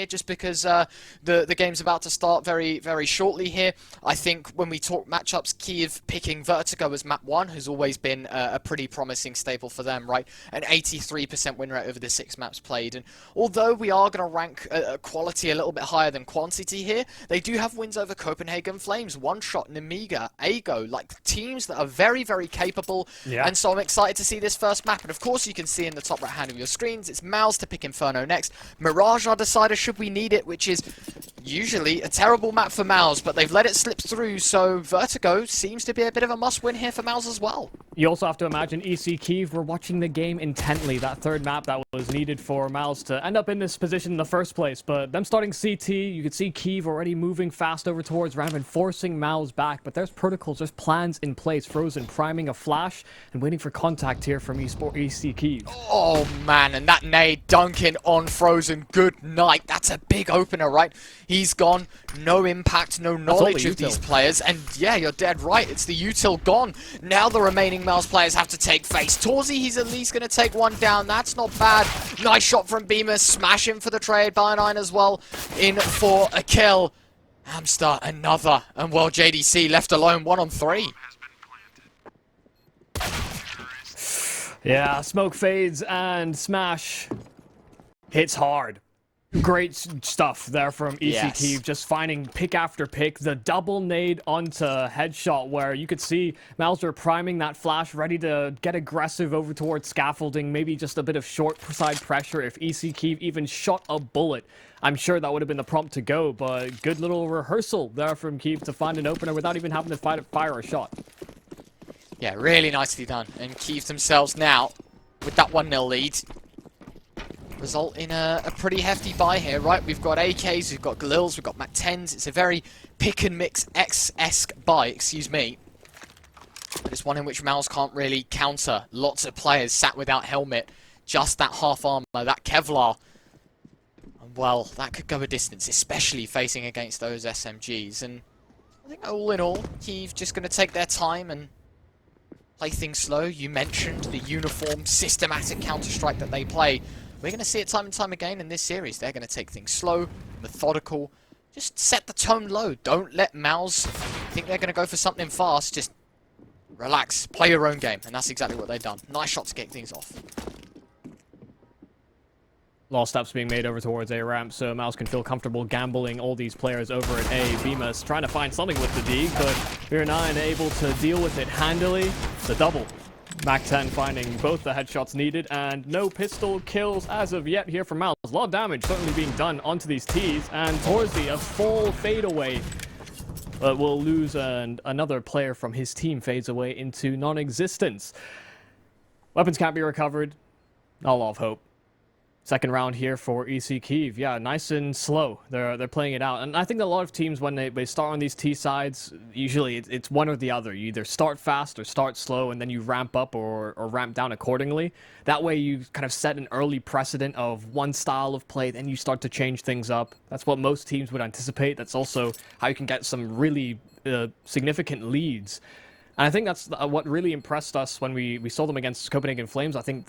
here, just because the game's about to start very, very shortly here. I think when we talk matchups, Kyiv picking Vertigo as map 1 has always been a pretty promising stable for them, right? An 83% win rate over the 6 maps played. And although we are going to rank quality a little bit higher than quantity here, they do have wins over Copenhagen Flames, One Shot, Nemiga, Ago, like teams that are very, very capable. Yeah. And so I'm excited to see this first map. And of course, you can see in the top right hand of your screens, it's MOUZ to pick Inferno next. Mirage our decider should we need it, which is usually a terrible map for MOUZ, but they've let it slip through, so Vertigo seems to be a bit of a must-win here for MOUZ as well. You also have to imagine EC Kyiv were watching the game intently. That third map that was needed for MOUZ to end up in this position in the first place. But them starting CT, you could see Kyiv already moving fast over towards Ram and forcing MOUZ back. But there's protocols, there's plans in place. Frozen priming a flash and waiting for contact here from EC Kyiv. Oh man, and that nade dunking on Frozen. Good night. That's a big opener, right? He's gone. No impact, no knowledge of these players. And yeah, you're dead right. It's the util gone. Now the remaining MOUZ players have to take face. torzsi, he's at least going to take one down. That's not bad. Nice shot from Bymas. Smash him for the trade. By9 as well in for a kill. Hamster, another. And well, JDC left alone 1 on 3. Yeah, smoke fades and Smash hits hard. Great stuff there from EC Kyiv, just finding pick after pick. The double nade onto headshot where you could see MOUZ priming that flash, ready to get aggressive over towards scaffolding, maybe just a bit of short side pressure if EC Kyiv even shot a bullet. I'm sure that would have been the prompt to go, but good little rehearsal there from Kyiv to find an opener without even having to fire a shot. Yeah, really nicely done. And Kyiv themselves now, with that 1-0 lead, result in a pretty hefty buy here, right? We've got AKs, we've got Galils, we've got MAC-10s. It's a very pick-and-mix X-esque buy, excuse me. But it's one in which MOUZ can't really counter. Lots of players sat without helmet. Just that half armor, that Kevlar. And well, that could go a distance, especially facing against those SMGs. And I think all in all, Kyiv just going to take their time and play things slow. You mentioned the uniform, systematic Counter-Strike that they play. We're going to see it time and time again in this series. They're going to take things slow, methodical. Just set the tone low. Don't let MOUZ think they're going to go for something fast. Just relax, play your own game. And that's exactly what they've done. Nice shot to kick things off. A lot of steps being made over towards A ramp, so MOUZ can feel comfortable gambling all these players over at A. Bymas trying to find something with the D, but Fear9 able to deal with it handily. The double. MAC-10 finding both the headshots needed, and no pistol kills as of yet here from MOUZ. A lot of damage certainly being done onto these Ts, and torzsi, a full fadeaway. But we'll lose, and another player from his team fades away into non-existence. Weapons can't be recovered. Not a lot of hope. Second round here for EC Kyiv. Yeah, nice and slow. They're playing it out. And I think that a lot of teams, when they start on these T sides, usually it's one or the other. You either start fast or start slow, and then you ramp up or ramp down accordingly. That way you kind of set an early precedent of one style of play, then you start to change things up. That's what most teams would anticipate. That's also how you can get some really significant leads. And I think that's what really impressed us when we saw them against Copenhagen Flames. I think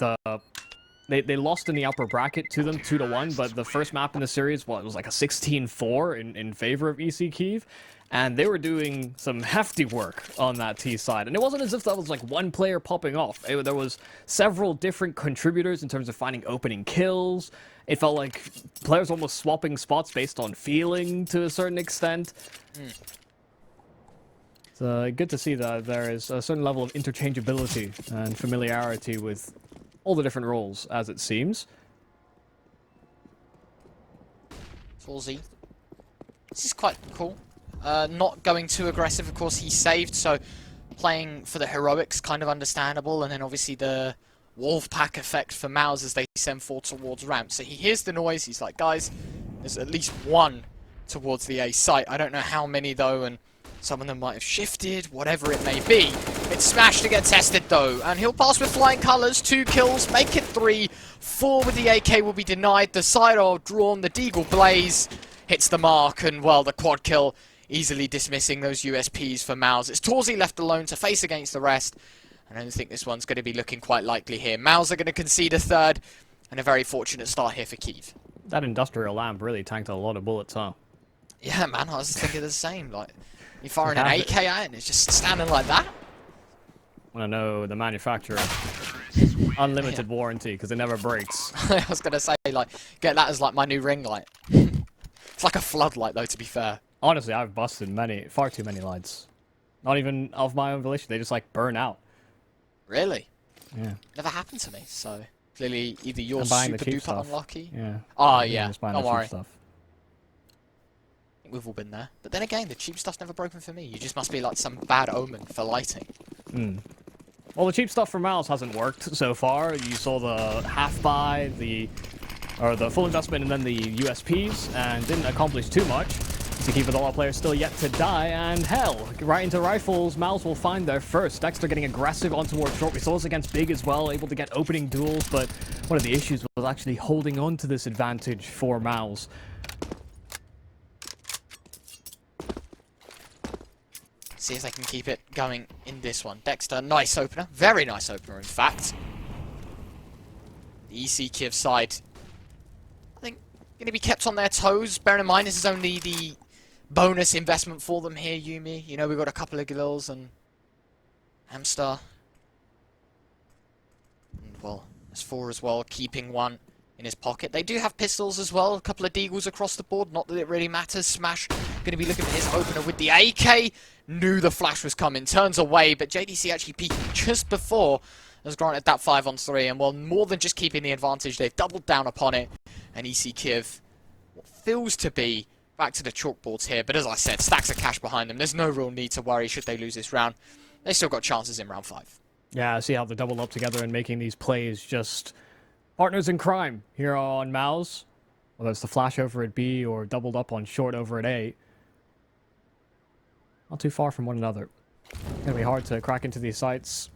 They lost in the upper bracket to them 2-1, but the first map in the series, well, it was like a 16-4 in favor of EC Kyiv, and they were doing some hefty work on that T side. And it wasn't as if that was like one player popping off. There was several different contributors in terms of finding opening kills. It felt like players almost swapping spots based on feeling to a certain extent. It's good to see that there is a certain level of interchangeability and familiarity with all the different roles, as it seems. torzsi. This is quite cool. Not going too aggressive, of course, he saved, so playing for the heroics, kind of understandable, and then obviously the wolf pack effect for MOUZ as they send forward towards ramp. So he hears the noise, he's like, guys, there's at least one towards the A site. I don't know how many though, and some of them might have shifted, whatever it may be. It's Smash to get tested though, and he'll pass with flying colours. 2 kills, make it 3. 4 with the AK will be denied. The sidearm drawn, the Deagle Blaze hits the mark, and well, the quad kill easily dismissing those USPs for MOUZ. It's torzsi left alone to face against the rest. I don't think this one's going to be looking quite likely here. MOUZ are going to concede a third, and a very fortunate start here for Kyiv. That industrial lamp really tanked a lot of bullets, huh? Yeah, man, I was just thinking the same. Like, you're firing an AK at it and it's just standing like that? I want to know the manufacturer. Unlimited warranty, because it never breaks. I was going to say, like, get that as, like, my new ring light. It's like a floodlight, though, to be fair. Honestly, I've busted far too many lights. Not even of my own volition, they just, like, burn out. Really? Yeah. Never happened to me, so clearly either you're buying the super cheap duper stuff. unlucky. Yeah. Oh, yeah, Just buying don't the cheap worry. stuff. We've all been there. But then again, the cheap stuff's never broken for me. You just must be like some bad omen for lighting. Well, the cheap stuff from MOUZ hasn't worked so far. You saw the half buy, the full investment, and then the USPs, and didn't accomplish too much. To keep with all our players still yet to die, and hell, right into rifles, MOUZ will find their first. Dexter getting aggressive on towards short. We saw this against Big as well, able to get opening duels, but one of the issues was actually holding on to this advantage for MOUZ. See if they can keep it going in this one. Dexter, nice opener. Very nice opener, in fact. The EC Kyiv side, I think, going to be kept on their toes. Bearing in mind, this is only the bonus investment for them here, Yumi. You know, we've got a couple of Gills and Hamster. And, well, there's 4 as well, keeping one in his pocket. They do have pistols as well, a couple of deagles across the board. Not that it really matters. Smash going to be looking for his opener with the AK. Knew the flash was coming. Turns away, but JDC actually peeking just before has granted that 5-on-3. And, well, more than just keeping the advantage, they've doubled down upon it. And EC Kyiv, what feels to be back to the chalkboards here. But as I said, stacks of cash behind them. There's no real need to worry should they lose this round. They still got chances in round 5. Yeah, see how they're doubled up together and making these plays just partners in crime here on MOUZ. Whether it's the flash over at B or doubled up on short over at A. Not too far from one another. Gonna be hard to crack into these sites.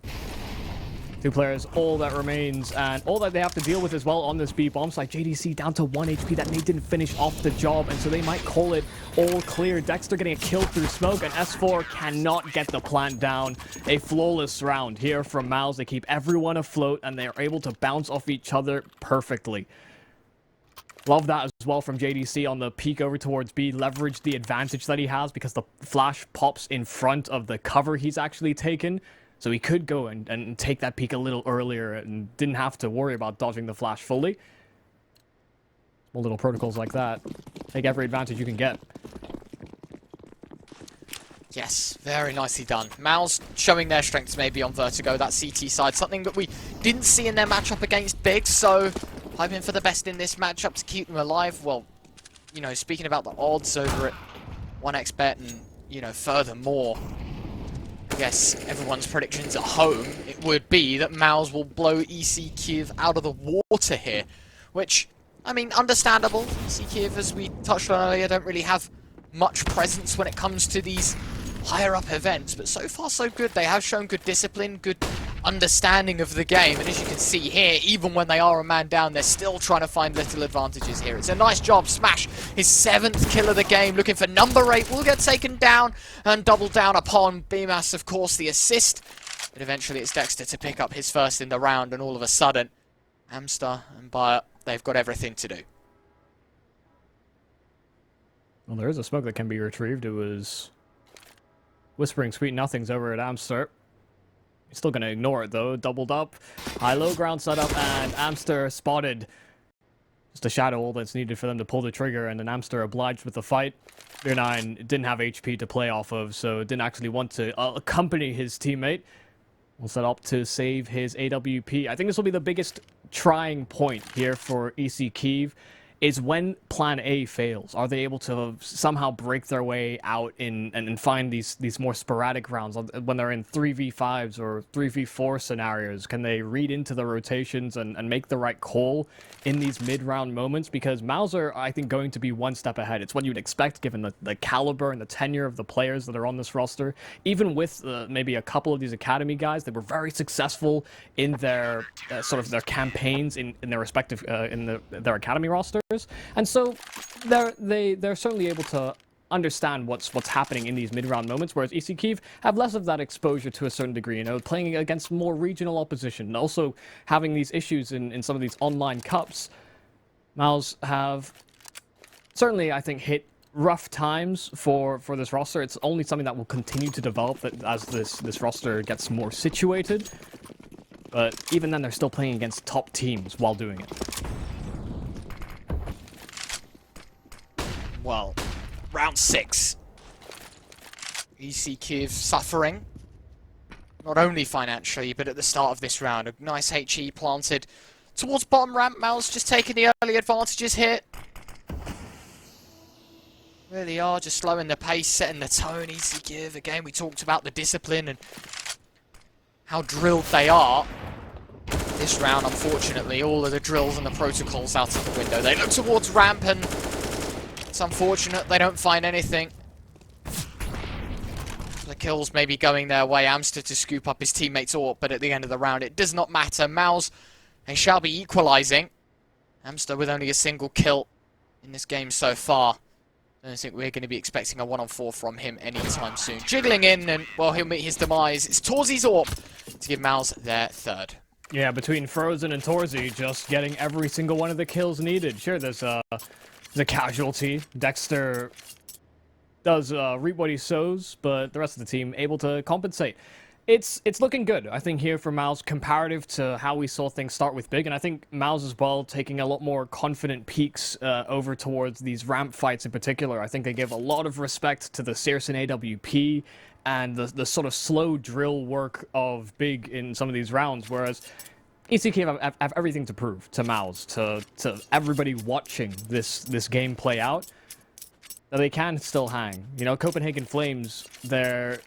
2 players, all that remains, and all that they have to deal with as well on this B bomb site. JDC down to 1 HP. That nade didn't finish off the job, and so they might call it all clear. Dexter getting a kill through smoke, and S4 cannot get the plant down. A flawless round here from MOUZ. They keep everyone afloat, and they are able to bounce off each other perfectly. Love that as well from JDC on the peek over towards B. Leverage the advantage that he has because the flash pops in front of the cover he's actually taken. So he could go and take that peek a little earlier and didn't have to worry about dodging the flash fully. Small little protocols like that. Take every advantage you can get. Yes, very nicely done. MOUZ showing their strengths maybe on Vertigo, that CT side. Something that we didn't see in their matchup against Big, so hoping for the best in this matchup to keep them alive. Well, you know, speaking about the odds over at 1xBet and, you know, furthermore, I guess everyone's predictions at home, it would be that MOUZ will blow EC Kyiv out of the water here. Which, I mean, understandable. EC Kyiv, as we touched on earlier, don't really have much presence when it comes to these higher up events, but so far so good. They have shown good discipline, good understanding of the game, and as you can see here, even when they are a man down, they're still trying to find little advantages here. It's a nice job. Smash, his 7th kill of the game, looking for number 8, will get taken down and double down upon Bymas, of course, the assist, but eventually it's Dexter to pick up his first in the round, and all of a sudden, Hamster and Bayer, they've got everything to do. Well, there is a smoke that can be retrieved. It was whispering sweet nothings over at Amster. He's still going to ignore it, though. Doubled up. High-low ground setup, and Amster spotted. Just a shadow all that's needed for them to pull the trigger, and then Amster obliged with the fight. Beer 9 didn't have HP to play off of, so didn't actually want to accompany his teammate. Will set up to save his AWP. I think this will be the biggest trying point here for EC Kyiv. Is when plan A fails. Are they able to somehow break their way out and find these more sporadic rounds? When they're in 3v5s or 3v4 scenarios, can they read into the rotations and make the right call in these mid-round moments? Because MOUZ are, I think, going to be one step ahead. It's what you'd expect given the caliber and the tenure of the players that are on this roster. Even with maybe a couple of these academy guys that were very successful in their sort of their campaigns in their respective their academy rosters. And so they're certainly able to understand what's happening in these mid-round moments, whereas EC Kyiv have less of that exposure to a certain degree, you know, playing against more regional opposition, and also having these issues in some of these online cups. MOUZ have certainly, I think, hit rough times for this roster. It's only something that will continue to develop as this roster gets more situated. But even then, they're still playing against top teams while doing it. Well, round 6. EC Kyiv suffering. Not only financially, but at the start of this round. A nice HE planted towards bottom ramp. MOUZ just taking the early advantages here. Really are just slowing the pace, setting the tone. EC Kyiv, again, we talked about the discipline and how drilled they are. This round, unfortunately, all of the drills and the protocols out of the window. They look towards ramp and it's unfortunate they don't find anything. The kills may be going their way. Amster to scoop up his teammate's AWP, but at the end of the round, it does not matter. MOUZ, they shall be equalising. Amster with only a single kill in this game so far. I don't think we're going to be expecting a 1-on-4 from him anytime soon. Jiggling in, and, well, he'll meet his demise. It's torzsi's AWP to give MOUZ their third. Yeah, between Frozen and torzsi, just getting every single one of the kills needed. Sure, there's a casualty. Dexter does reap what he sows, but the rest of the team able to compensate. It's looking good, I think, here for MOUZ, comparative to how we saw things start with Big, and I think MOUZ as well taking a lot more confident peaks over towards these ramp fights in particular. I think they give a lot of respect to the Searson AWP and the sort of slow drill work of Big in some of these rounds, whereas ECK have everything to prove to MOUZ, to everybody watching this game play out, that they can still hang. You know, Copenhagen Flames, they're,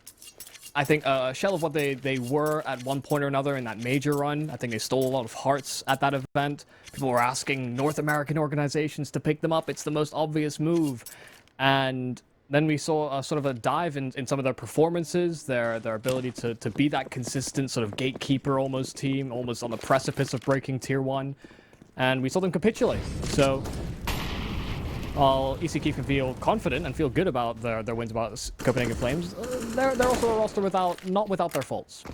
I think, a shell of what they were at one point or another in that major run. I think they stole a lot of hearts at that event. People were asking North American organizations to pick them up. It's the most obvious move. And then we saw a sort of a dive in some of their performances, their ability to be that consistent sort of gatekeeper almost team, almost on the precipice of breaking Tier 1. And we saw them capitulate. So while ECK can feel confident and feel good about their wins about Copenhagen Flames, they're also a roster not without their faults.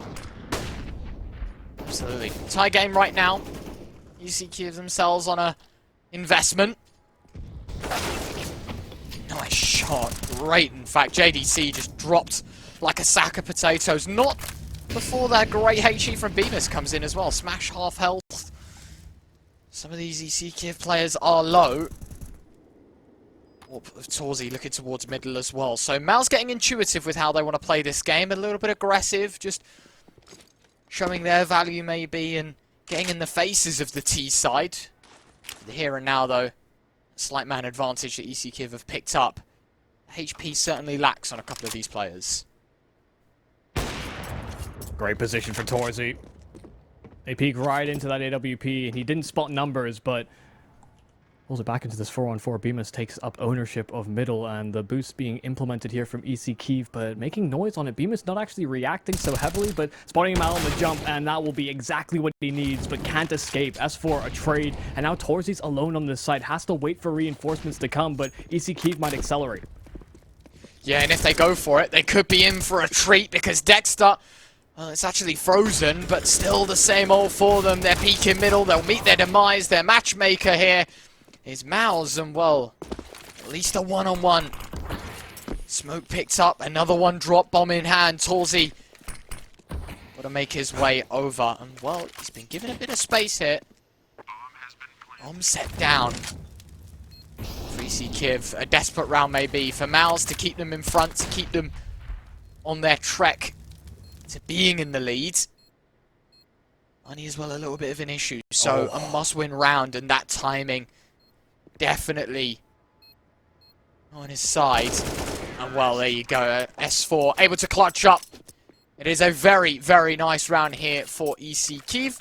Absolutely. Tie game right now. ECK themselves on a investment. Nice shot. Great. In fact, JDC just dropped like a sack of potatoes. Not before that great HE from Bymas comes in as well. Smash half health. Some of these ECK players are low. torzsi looking towards middle as well. So MOUZ getting intuitive with how they want to play this game. A little bit aggressive, just showing their value maybe and getting in the faces of the T side. The here and now though, slight man advantage that ECK have picked up. HP certainly lacks on a couple of these players. Great position for torzsi. They peek right into that AWP, and he didn't spot numbers, but pulls it back into this 4-on-4. Bymas takes up ownership of middle, and the boost being implemented here from EC Kyiv, but making noise on it. Bymas not actually reacting so heavily, but spotting him out on the jump, and that will be exactly what he needs, but can't escape. S4 a trade, and now torzsi's alone on this side, has to wait for reinforcements to come, but EC Kyiv might accelerate. Yeah, and if they go for it, they could be in for a treat, because Dexter, well, it's actually frozen, but still the same old for them. They're peeking middle, they'll meet their demise. Their matchmaker here is MOUZ, and well, at least a one-on-one. Smoke picked up, another one drop, bomb in hand. torzsi got to make his way over, and well, he's been given a bit of space here. Bomb set down. For EC Kyiv, a desperate round maybe for MOUZ to keep them in front, to keep them on their trek to being in the lead. Money as well, a little bit of an issue, so a must-win round, and that timing definitely on his side. And well, there you go, S4 able to clutch up. It is a very, very nice round here for EC Kyiv.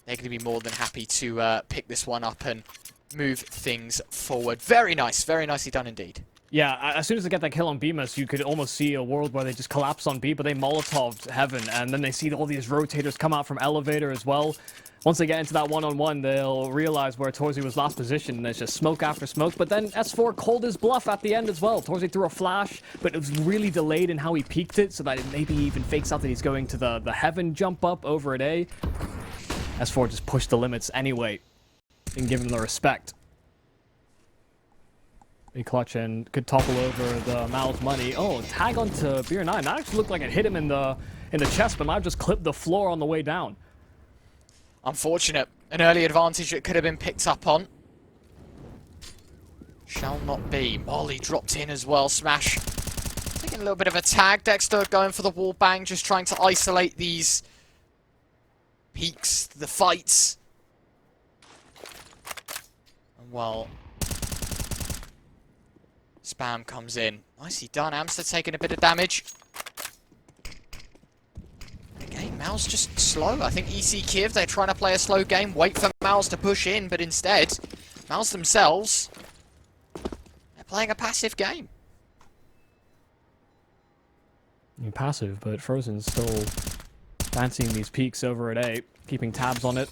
They're going to be more than happy to pick this one up and move things forward. Very nice, very nicely done indeed. Yeah, as soon as they get that kill on Bymas, you could almost see a world where they just collapse on B, but they Molotov'd heaven, and then they see all these rotators come out from elevator as well. Once they get into that one-on-one, they'll realize where torzsi was last positioned, and there's just smoke after smoke, but then S4 called his bluff at the end as well. torzsi threw a flash, but it was really delayed in how he peeked it, so that it maybe even fakes out that he's going to the heaven jump up over at A. S4 just pushed the limits anyway, didn't give him the respect. Be clutch and could topple over the MOUZ money. Oh, tag onto Beer 9. That actually looked like it hit him in the chest, but MOUZ just clipped the floor on the way down. Unfortunate. An early advantage that could have been picked up on. Shall not be. Molly dropped in as well. Smash taking a little bit of a tag. Dexter going for the wall bang, just trying to isolate these peaks, the fights. And well, Spam comes in. Nicely done. Amster taking a bit of damage. Again, MOUZ just slow. I think EC Kyiv, they're trying to play a slow game, wait for MOUZ to push in, but instead, MOUZ themselves, they're playing a passive game. Passive, but Frozen's still fancying these peaks over at A, keeping tabs on it,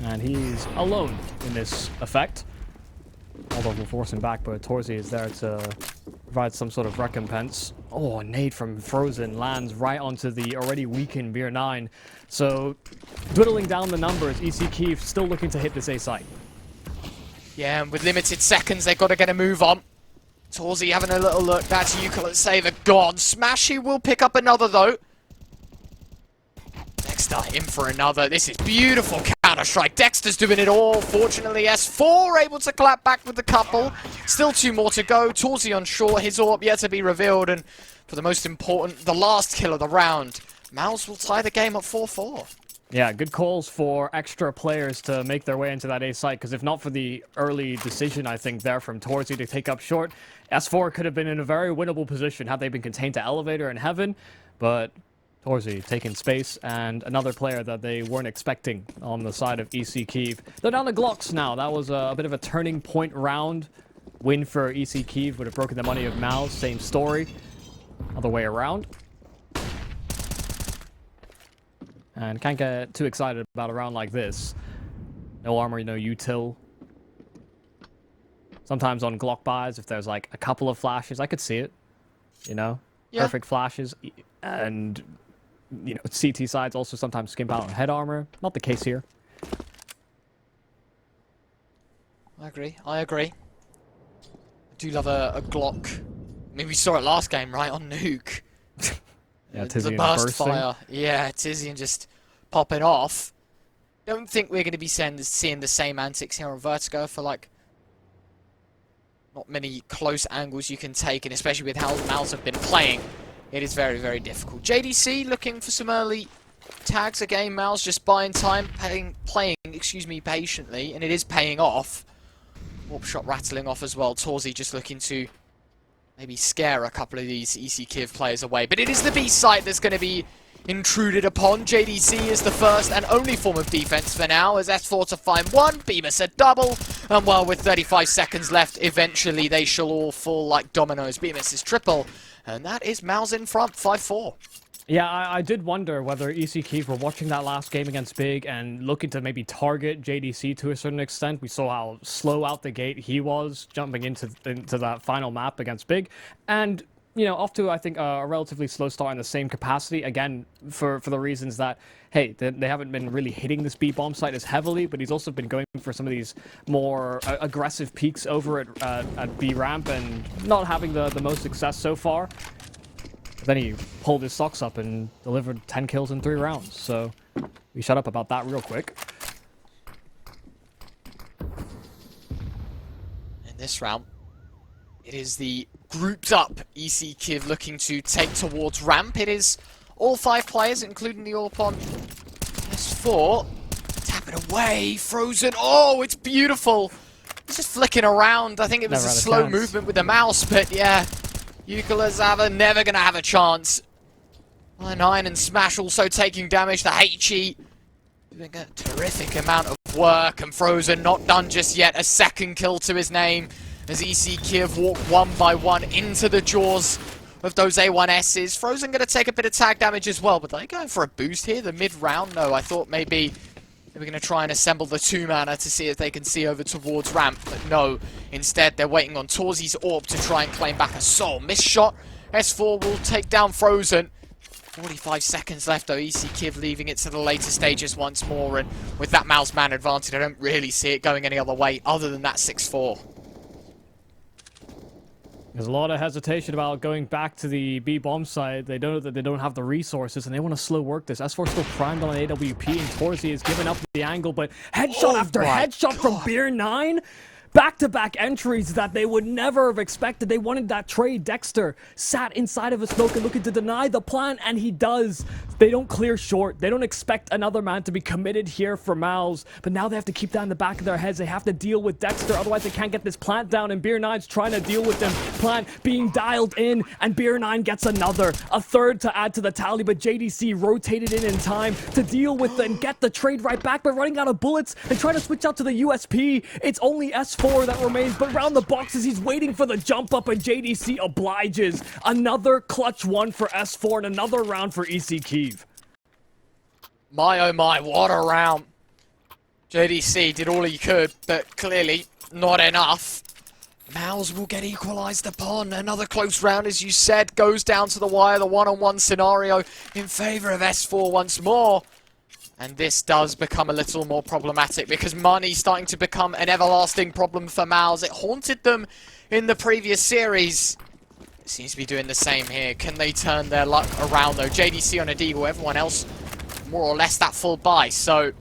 and he's alone in this effect. Although we'll force him back, but torzsi is there to provide some sort of recompense. Oh, a nade from Frozen lands right onto the already weakened Beer 9. So, dwindling down the numbers, EC Kyiv still looking to hit this A site. Yeah, and with limited seconds, they've got to get a move on. torzsi having a little look. That's Euclid Saver gone. Smash, he will pick up another, though. Dexter in for another. This is beautiful counter-strike. Dexter's doing it all. Fortunately, S4 able to clap back with the couple. Still 2 more to go. torzsi on short. His AWP yet to be revealed. And for the most important, the last kill of the round, MOUZ will tie the game at 4-4. Yeah, good calls for extra players to make their way into that A site, because if not for the early decision, I think, there from torzsi to take up short, S4 could have been in a very winnable position had they been contained to Elevator and Heaven, but torzsi taking space, and another player that they weren't expecting on the side of EC Kyiv. They're down to Glocks now. That was a bit of a turning point round. Win for EC Kyiv would have broken the money of MOUZ. Same story. Other way around. And can't get too excited about a round like this. No armor, no util. Sometimes on Glock buys, if there's like a couple of flashes, I could see it. You know? Yeah. Perfect flashes. And, you know, CT sides also sometimes skimp out on head armor. Not the case here. I agree. I do love a Glock. I mean, we saw it last game, right? On Nuke. Yeah, the burst fire. Yeah, Tizian just popping off. Don't think we're going to be seeing the same antics here on Vertigo for, like, not many close angles you can take, and especially with how MOUZ have been playing, it is very, very difficult. JDC looking for some early tags again. MOUZ just buying time, playing patiently, and it is paying off. Warp shot rattling off as well. torzsi just looking to maybe scare a couple of these EC Kyiv players away. But it is the B site that's going to be intruded upon. JDC is the first and only form of defense for now, as S4 to find one, Bymas a double, and well, with 35 seconds left, eventually they shall all fall like dominoes. Bymas is triple, and that is MOUZ in front, 5-4. Yeah, I did wonder whether EC Kyiv were watching that last game against Big and looking to maybe target JDC to a certain extent. We saw how slow out the gate he was, jumping into that final map against Big. And, you know, off to, I think, a relatively slow start in the same capacity. Again, for the reasons that, hey, they haven't been really hitting this B-bomb site as heavily, but he's also been going for some of these more aggressive peaks over at B-ramp and not having the most success so far. Then he pulled his socks up and delivered 10 kills in 3 rounds. So we shut up about that real quick. In this round, it is the grouped up EC Kyiv looking to take towards ramp. It is all 5 players, including the AWP on S4. Tap it away, Frozen. Oh, it's beautiful. It's just flicking around. I think it was a slow movement with the mouse, but yeah. Euclid Saver never going to have a chance. 9 and Smash also taking damage. The HE doing a terrific amount of work. And Frozen not done just yet. A second kill to his name as EC Kyiv walk one by one into the jaws of those A1Ss. Frozen going to take a bit of tag damage as well. But are they going for a boost here? The mid-round? No, I thought maybe they were going to try and assemble the 2-manner to see if they can see over towards ramp, but no. Instead, they're waiting on torzsi's AWP to try and claim back a soul. Missed shot. S4 will take down Frozen. 45 seconds left, though. EC Kyiv leaving it to the later stages once more, and with that MOUZ man advantage, I don't really see it going any other way other than that 6-4. There's a lot of hesitation about going back to the B bomb side. They know that they don't have the resources, and they want to slow work this. S4 still primed on an AWP, and torzsi is giving up the angle, but headshot after headshot from Beer 9. Back-to-back entries that they would never have expected. They wanted that trade. Dexter sat inside of a smoke and looking to deny the plan, and he does. They don't clear short. They don't expect another man to be committed here for MOUZ, but now they have to keep that in the back of their heads. They have to deal with Dexter, otherwise they can't get this plant down, and Beer 9's trying to deal with them. Plant being dialed in, and Beer 9 gets a third to add to the tally, but JDC rotated in time to deal with and get the trade right back, but running out of bullets and trying to switch out to the USP. It's only S4 that remains, but round the boxes, he's waiting for the jump up, and JDC obliges. Another clutch one for S4 and another round for EC Kyiv. My oh my, what a round. JDC did all he could, but clearly not enough. MOUZ will get equalised upon. Another close round, as you said, goes down to the wire. The one-on-one scenario in favour of S4 once more. And this does become a little more problematic because money's starting to become an everlasting problem for MOUZ. It haunted them in the previous series. It seems to be doing the same here. Can they turn their luck around though? JDC on a deagle, everyone else more or less that full buy. So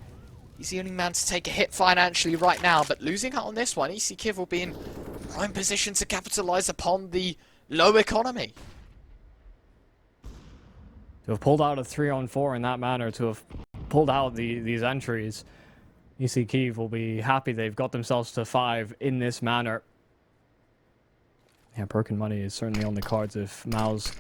he's the only man to take a hit financially right now. But losing out on this one, EC Kyiv will be in prime position to capitalise upon the low economy. To have pulled out a 3-on-4 in that manner, to have pulled out these entries, EC Kyiv will be happy they've got themselves to 5 in this manner. Yeah, broken money is certainly on the cards if MOUZ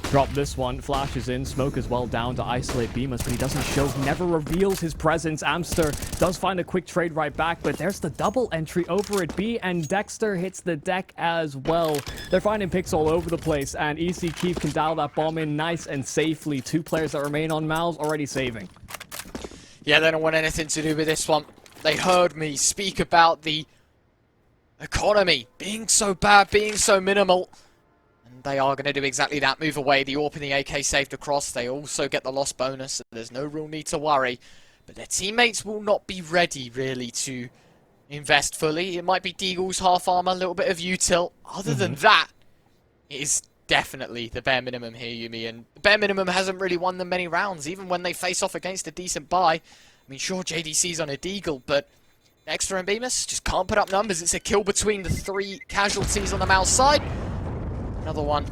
drop this one. Flashes in, smoke as well down to isolate Bymas, but he doesn't show, he never reveals his presence. Amster does find a quick trade right back, but there's the double entry over at B, and Dexter hits the deck as well. They're finding picks all over the place, and EC Kyiv can dial that bomb in nice and safely. 2 players that remain on MOUZ already saving. Yeah, they don't want anything to do with this one. They heard me speak about the economy being so bad, being so minimal. And they are going to do exactly that. Move away. The AWP and the AK saved across. They also get the loss bonus. So there's no real need to worry. But their teammates will not be ready, really, to invest fully. It might be Deagle's half armor, a little bit of util. Other than that, it is definitely the bare minimum here, Yumi, and the bare minimum hasn't really won them many rounds, even when they face off against a decent buy. I mean, sure, JDC's on a deagle, but Dexter and Bymas just can't put up numbers. It's a kill between the 3 casualties on the MOUZ side. Another one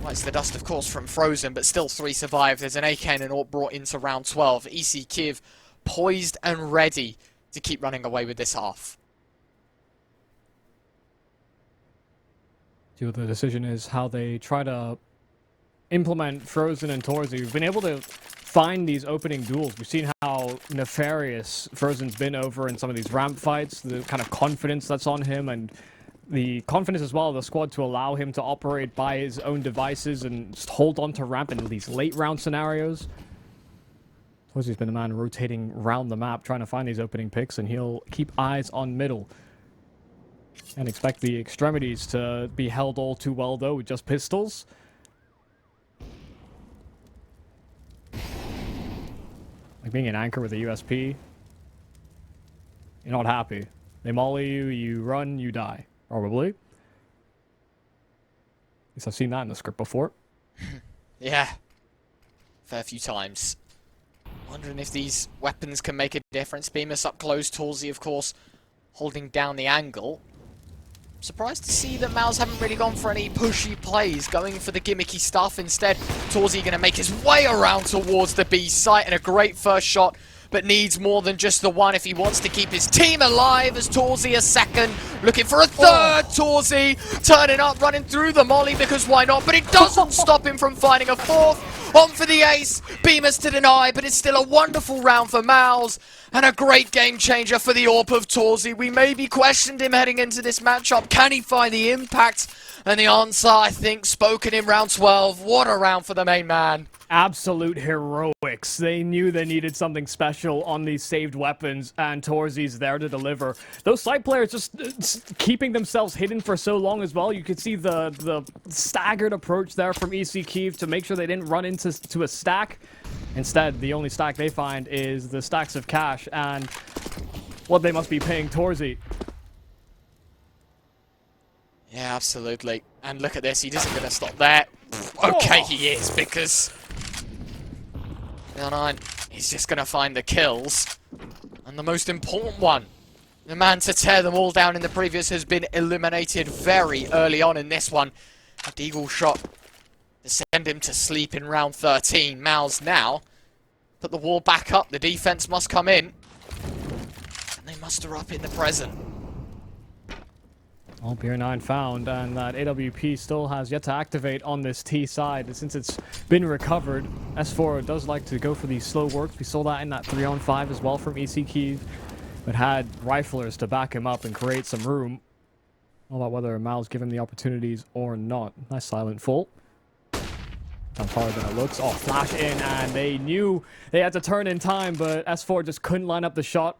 bites the dust, of course, from Frozen, but still 3 survive. There's an AK and an AWP brought into round 12. EC Kyiv poised and ready to keep running away with this half. The decision is how they try to implement Frozen and torzsi. We've been able to find these opening duels. We've seen how nefarious Frozen's been over in some of these ramp fights, the kind of confidence that's on him, and the confidence as well of the squad to allow him to operate by his own devices and just hold on to ramp in these late round scenarios. torzsi's been the man rotating around the map, trying to find these opening picks, and he'll keep eyes on middle. And expect the extremities to be held all too well, though, with just pistols. Like being an anchor with a USP. You're not happy. They molly you, you run, you die. Probably. At least I've seen that in the script before. Yeah. Fair few times. Wondering if these weapons can make a difference. Bymas up close, torzsi, of course, holding down the angle. Surprised to see that MOUZ haven't really gone for any pushy plays, going for the gimmicky stuff. Instead, torzsi going to make his way around towards the B site, and a great first shot, but needs more than just the one if he wants to keep his team alive. As torzsi a second, looking for a third. torzsi turning up, running through the molly, because why not? But it doesn't stop him from finding a fourth. On for the ace, Bymas to deny, but it's still a wonderful round for MOUZ, and a great game changer for the AWP of torzsi. We maybe questioned him heading into this matchup. Can he find the impact? And the answer, I think, spoken in round 12. What a round for the main man. Absolute heroics. They knew they needed something special on these saved weapons, and torzsi's there to deliver. Those side players just keeping themselves hidden for so long as well. You could see the staggered approach there from EC Kyiv to make sure they didn't run into a stack. Instead, the only stack they find is the stacks of cash and what they must be paying torzsi. Yeah, absolutely. And look at this, he isn't going to stop there. Okay, he is, because he's just going to find the kills. And the most important one, the man to tear them all down in the previous, has been eliminated very early on in this one. A deagle shot to send him to sleep in round 13. MOUZ now put the wall back up. The defense must come in. And they muster up in the present. Well, Beer 9 found, and that AWP still has yet to activate on this T side. Since it's been recovered, S4 does like to go for these slow works. We saw that in that 3-on-5 as well from EC Kyiv, but had riflers to back him up and create some room. All about whether MOUZ give him the opportunities or not. Nice silent full. Sounds harder than it looks. Oh, flash in, and they knew they had to turn in time, but S4 just couldn't line up the shot.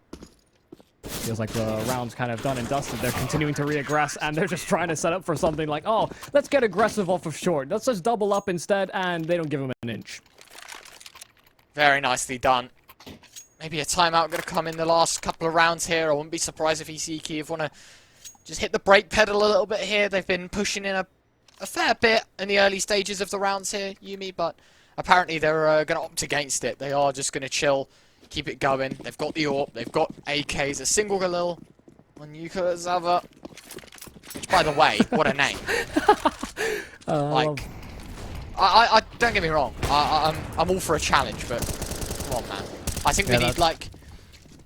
Feels like the round's kind of done and dusted. They're continuing to re-aggress, and they're just trying to set up for something like, oh, let's get aggressive off of short. Let's just double up instead, and they don't give him an inch. Very nicely done. Maybe a timeout going to come in the last couple of rounds here. I wouldn't be surprised if EC Kyiv want to just hit the brake pedal a little bit here. They've been pushing in a fair bit in the early stages of the rounds here, Yumi, but apparently they're going to opt against it. They are just going to chill. Keep it going. They've got the AWP. They've got AKs. A single Galil on Yuka Zava. Which, by the way, what a name. Like, I don't get me wrong. I'm all for a challenge, but come on, man. I think we need like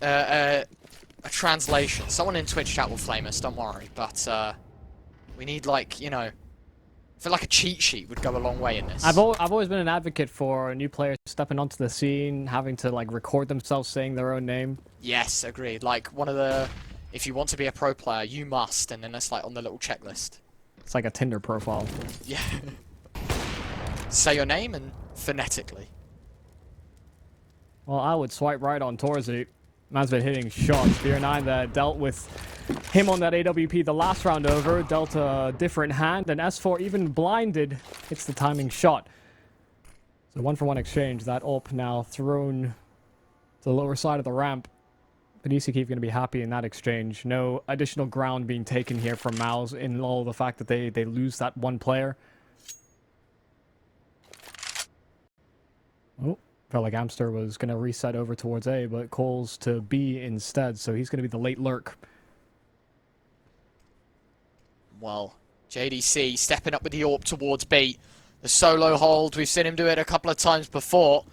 a translation. Someone in Twitch chat will flame us. Don't worry. But we need like, you know, I feel like a cheat sheet would go a long way in this. I've always been an advocate for new players stepping onto the scene, having to like record themselves saying their own name. Yes, agreed. Like one of the, if you want to be a pro player, you must, and then it's like on the little checklist. It's like a Tinder profile. Yeah. Say your name and phonetically. Well, I would swipe right on torzsi. Man's been hitting shots. Beer 9 that dealt with him on that AWP the last round over, dealt a different hand, and S4 even blinded. It's the timing shot. So 1-for-1 exchange. That AWP now thrown to the lower side of the ramp. But EC Kyiv going to be happy in that exchange. No additional ground being taken here from MOUZ in all the fact that they lose that one player. Oh. Felt like Amster was going to reset over towards A, but Cole's to B instead, so he's going to be the late lurk. Well, JDC stepping up with the AWP towards B. The solo hold, we've seen him do it a couple of times before.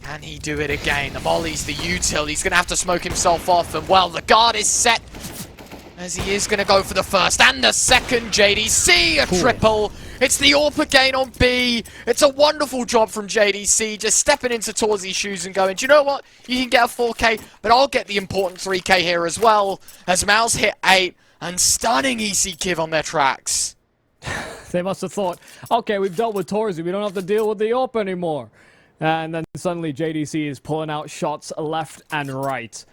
Can he do it again? The molly's the util. He's going to have to smoke himself off, and well, the guard is set as he is going to go for the first and the second. JDC, a triple. It's the AWP again on B. It's a wonderful job from JDC, just stepping into torzsi's shoes and going, do you know what? You can get a 4K, but I'll get the important 3K here as well. As MOUZ hit 8 and stunning EC Kyiv on their tracks. They must have thought, okay, we've dealt with torzsi. We don't have to deal with the AWP anymore. And then suddenly JDC is pulling out shots left and right.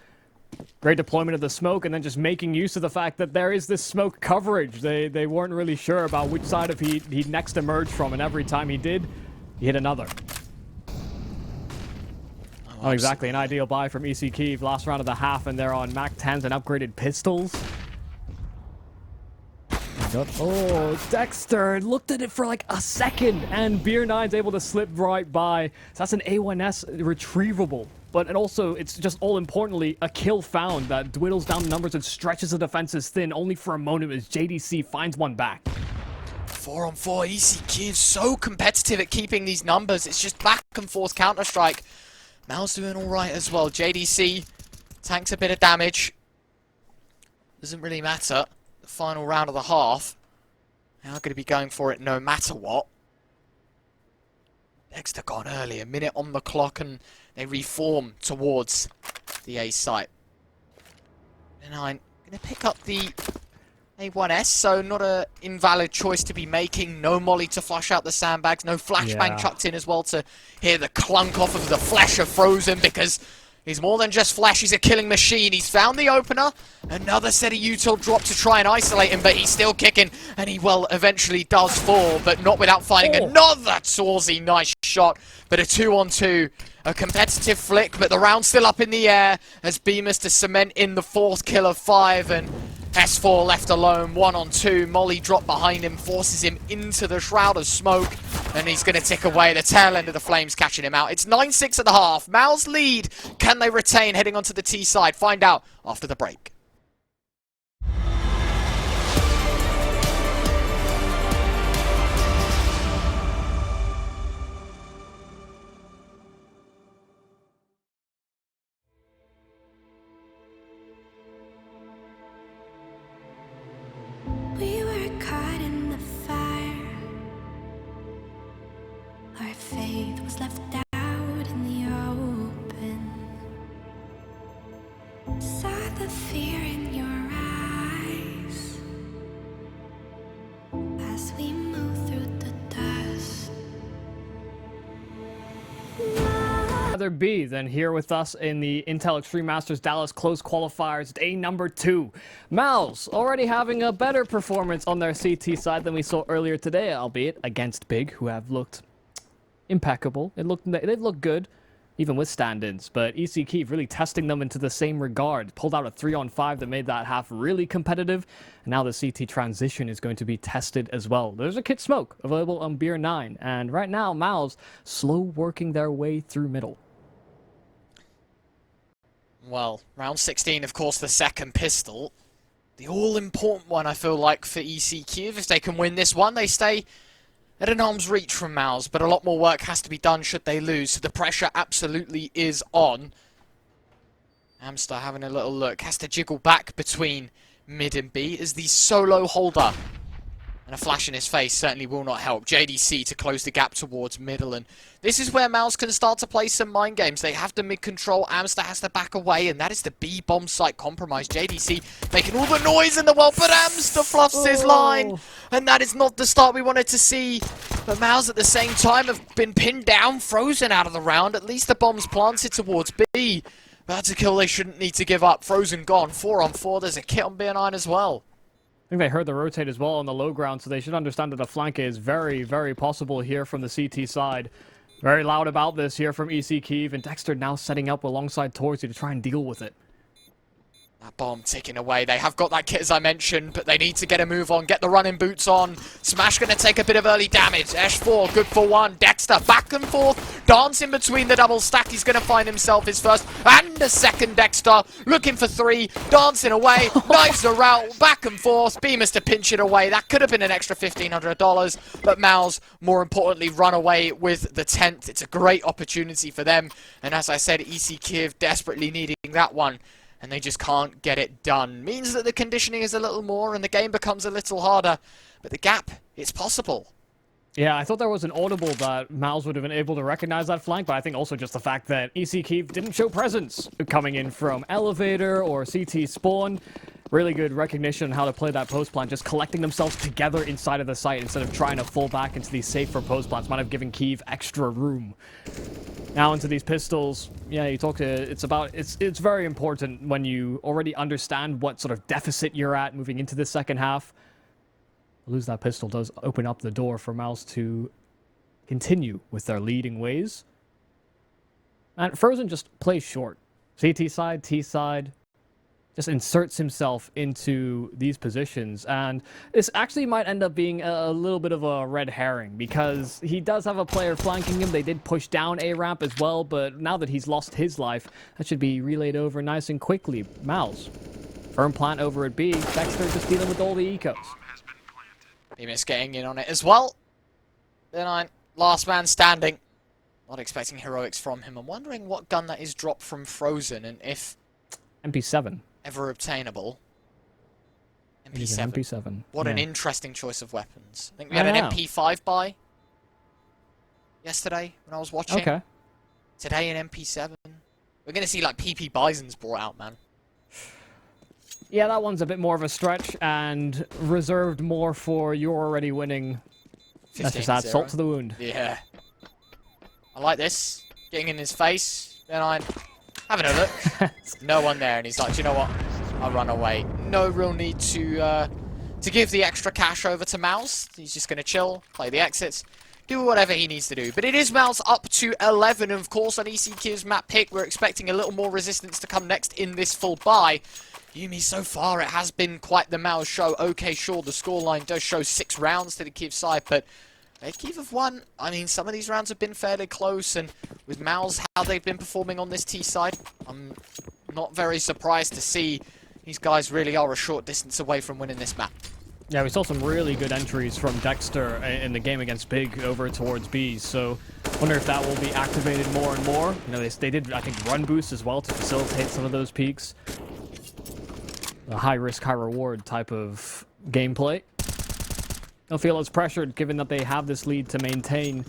Great deployment of the smoke, and then just making use of the fact that there is this smoke coverage. They weren't really sure about which side of he'd next emerge from, and every time he did, he hit another. Oh, exactly. An ideal buy from EC Kyiv. Last round of the half, and they're on Mac 10s and upgraded pistols. Oh, Dexter looked at it for like a second, and Beer 9's able to slip right by. So that's an A1S retrievable. But and also, it's just all importantly, a kill found that dwindles down the numbers and stretches the defenses thin only for a moment as JDC finds one back. 4-on-4, EC Kyiv so competitive at keeping these numbers. It's just back and forth Counter-Strike. MOUZ doing alright as well. JDC tanks a bit of damage. Doesn't really matter. The final round of the half. They are going to be going for it no matter what. Dexter gone early, a minute on the clock, and they reform towards the A site. And I'm going to pick up the A1S, so not an invalid choice to be making. No molly to flush out the sandbags, no flashbang chucked in as well to hear the clunk off of the flesh of Frozen, because he's more than just flesh, he's a killing machine. He's found the opener. Another set of util drop to try and isolate him, but he's still kicking, and he, well, eventually does fall, but not without finding another torzsi. Nice shot, but a 2-on-2. A competitive flick, but the round's still up in the air as Bymas to cement in the 4th kill of 5, and S4 left alone, 1-on-2. Molly drop behind him, forces him into the shroud of smoke, and he's going to tick away. The tail end of the flames catching him out. It's 9-6 at the half. MOUZ lead. Can they retain heading onto the T side? Find out after the break. We were caught in the fire. Our faith was left out in the open. Saw the fear in your eyes as we move through the dust. Rather be than here with us in the Intel Extreme Masters Dallas Close Qualifiers day number 2. MOUZ already having a better performance on their CT side than we saw earlier today, albeit against Big, who have looked impeccable. They've looked good, even with stand-ins, but EC Kyiv really testing them into the same regard. Pulled out a 3-on-5 that made that half really competitive, and now the CT transition is going to be tested as well. There's a kit smoke available on Beer 9, and right now MOUZ slow working their way through middle. Well, round 16, of course, the second pistol. The all-important one, I feel like, for EC Kyiv. If they can win this one, they stay at an arm's reach from MOUZ, but a lot more work has to be done should they lose, so the pressure absolutely is on. Amster having a little look, has to jiggle back between mid and B as the solo holder. And a flash in his face certainly will not help. JDC to close the gap towards middle, and this is where MOUZ can start to play some mind games. They have the mid control, Amster has to back away, and that is the B bomb site compromise. JDC making all the noise in the world, but Amster fluffs his line, and that is not the start we wanted to see. But MOUZ at the same time have been pinned down, frozen out of the round. At least the bomb's planted towards B. Vertigo they shouldn't need to give up. Frozen gone, 4-on-4. There's a kit on BN9 as well. I think they heard the rotate as well on the low ground, so they should understand that a flank is very, very possible here from the CT side. Very loud about this here from EC Kyiv, and Dexter now setting up alongside torzsi to try and deal with it. That bomb ticking away. They have got that kit, as I mentioned, but they need to get a move on, get the running boots on. Smash going to take a bit of early damage. Esh4, good for one. Dexter back and forth, dancing between the double stack. He's going to find himself his first and a second. Dexter looking for 3, dancing away. Knives are out, back and forth. Bymas to pinch it away. That could have been an extra $1,500, but MOUZ, more importantly, run away with the 10th. It's a great opportunity for them, and as I said, EC Kyiv desperately needing that one, and they just can't get it done. Means that the conditioning is a little more and the game becomes a little harder. But the gap, it's possible. Yeah, I thought there was an audible that MOUZ would have been able to recognize that flank, but I think also just the fact that EC Kyiv didn't show presence coming in from elevator or CT spawn. Really good recognition on how to play that post plant, just collecting themselves together inside of the site instead of trying to fall back into these safer post plants. Might have given Kyiv extra room. Now into these pistols, yeah, you talk to, it's very important when you already understand what sort of deficit you're at moving into the second half. Lose that pistol does open up the door for MOUZ to continue with their leading ways. And Frozen just plays short. CT side, T side, just inserts himself into these positions, and this actually might end up being a little bit of a red herring because he does have a player flanking him. They did push down A ramp as well, but now that he's lost his life, that should be relayed over nice and quickly. MOUZ, firm plant over at B. Dexter just dealing with all the ecos. Bymas getting in on it as well. Then last man standing. Not expecting heroics from him. I'm wondering what gun that is dropped from Frozen and if MP7. Ever obtainable. MP7. MP7. What an interesting choice of weapons. I think we had an MP5 buy yesterday when I was watching. Okay. Today an MP7. We're going to see like PP Bisons brought out, man. Yeah, that one's a bit more of a stretch and reserved more for you're already winning. That's just add salt to the wound. Yeah. I like this. Getting in his face. Then I'm having a look. No one there, and he's like, do you know what? I'll run away. No real need to give the extra cash over to MOUZ. He's just going to chill, play the exits, do whatever he needs to do. But it is MOUZ up to 11. Of course, on EC Kyiv's map pick, we're expecting a little more resistance to come next in this full buy. Yumi, so far it has been quite the MOUZ show. Okay, sure, the scoreline does show 6 rounds to the Kyiv side, but Kyiv have won. I mean, some of these rounds have been fairly close, and with MOUZ, how they've been performing on this T side, I'm not very surprised to see these guys really are a short distance away from winning this map. Yeah, we saw some really good entries from Dexter in the game against Big over towards B, so wonder if that will be activated more and more. You know, they did, I think, run boost as well to facilitate some of those peaks. A high risk, high reward type of gameplay. They'll feel as pressured given that they have this lead to maintain.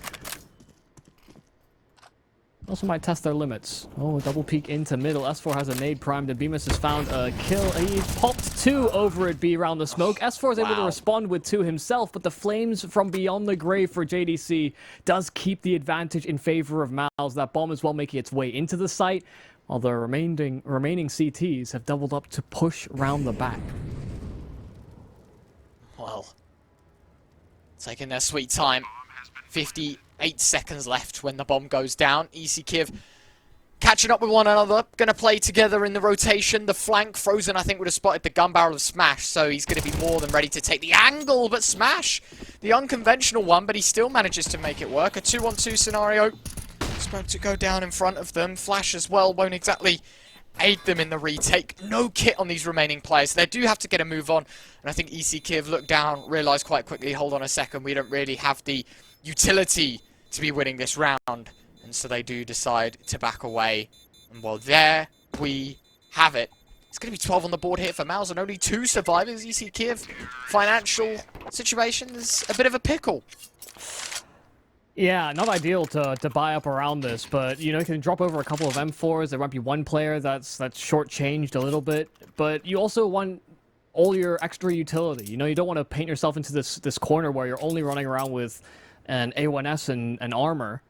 Also might test their limits. Oh, double peek into middle. S4 has a nade primed, and Bymas has found a kill. He popped 2 over at B around the smoke. S4 is able to respond with 2 himself, but the flames from beyond the grave for JDC does keep the advantage in favor of MOUZ. That bomb is well making its way into the site, while the remaining CTs have doubled up to push round the back. Well, taking their sweet time. 58 seconds left when the bomb goes down. Kyiv catching up with one another. Going to play together in the rotation. The flank, Frozen, I think, would have spotted the gun barrel of Smash, so he's going to be more than ready to take the angle. But Smash, the unconventional one, but he still manages to make it work. A 2-on-2 scenario. Supposed to go down in front of them. Flash as well won't exactly aid them in the retake. No kit on these remaining players. They do have to get a move on. And I think Kyiv looked down, realised quite quickly, hold on a second, we don't really have the utility to be winning this round. And so they do decide to back away. And well, there we have it. It's going to be 12 on the board here for MOUZ and only 2 survivors. Kyiv, financial situation is a bit of a pickle. Yeah, not ideal to buy up around this, but, you know, you can drop over a couple of M4s. There might be one player that's shortchanged a little bit, but you also want all your extra utility. You know, you don't want to paint yourself into this corner where you're only running around with an A1S and armor,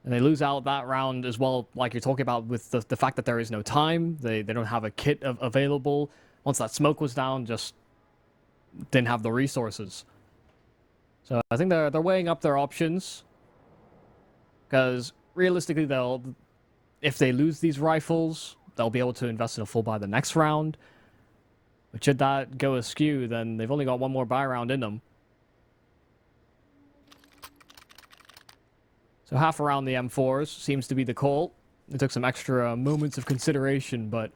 and they lose out that round as well, like you're talking about with the fact that there is no time. They don't have a kit available. Once that smoke was down, just didn't have the resources. So I think they're weighing up their options, because realistically, if they lose these rifles, they'll be able to invest in a full buy the next round. But should that go askew, then they've only got one more buy round in them. So half around the M4s seems to be the call. It took some extra moments of consideration, but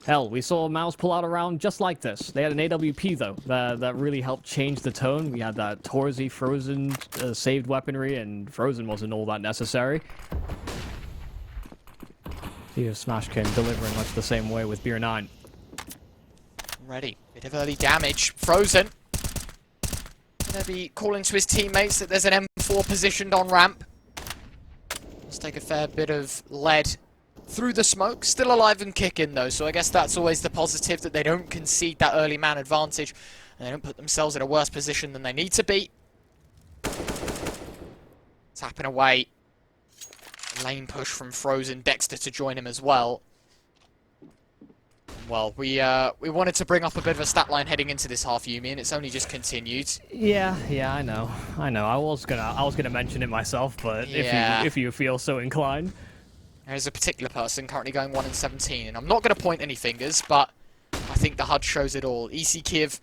hell, we saw MOUZ pull out a round just like this. They had an AWP, though, that really helped change the tone. We had that torzsi Frozen saved weaponry, and Frozen wasn't all that necessary. See if Smash can deliver in much the same way with Beer 9. Ready. Bit of early damage. Frozen going to be calling to his teammates that there's an M4 positioned on ramp. Let's take a fair bit of lead through the smoke. Still alive and kicking, though, so I guess that's always the positive, that they don't concede that early man advantage, and they don't put themselves in a worse position than they need to be. Tapping away. Lane push from Frozen. Dexter to join him as well. Well, we wanted to bring up a bit of a stat line heading into this half, Yumi, and it's only just continued. Yeah, I know. I was gonna mention it myself, but yeah. if you feel so inclined. There's a particular person currently going 1-17, and I'm not going to point any fingers, but I think the HUD shows it all. Kyiv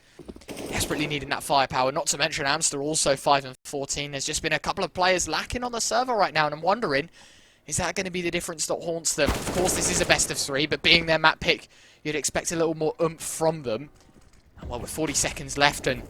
desperately needing that firepower, not to mention Amster also 5-14. There's just been a couple of players lacking on the server right now, and I'm wondering, is that going to be the difference that haunts them? Of course, this is a best of 3, but being their map pick, you'd expect a little more oomph from them. And well, with 40 seconds left and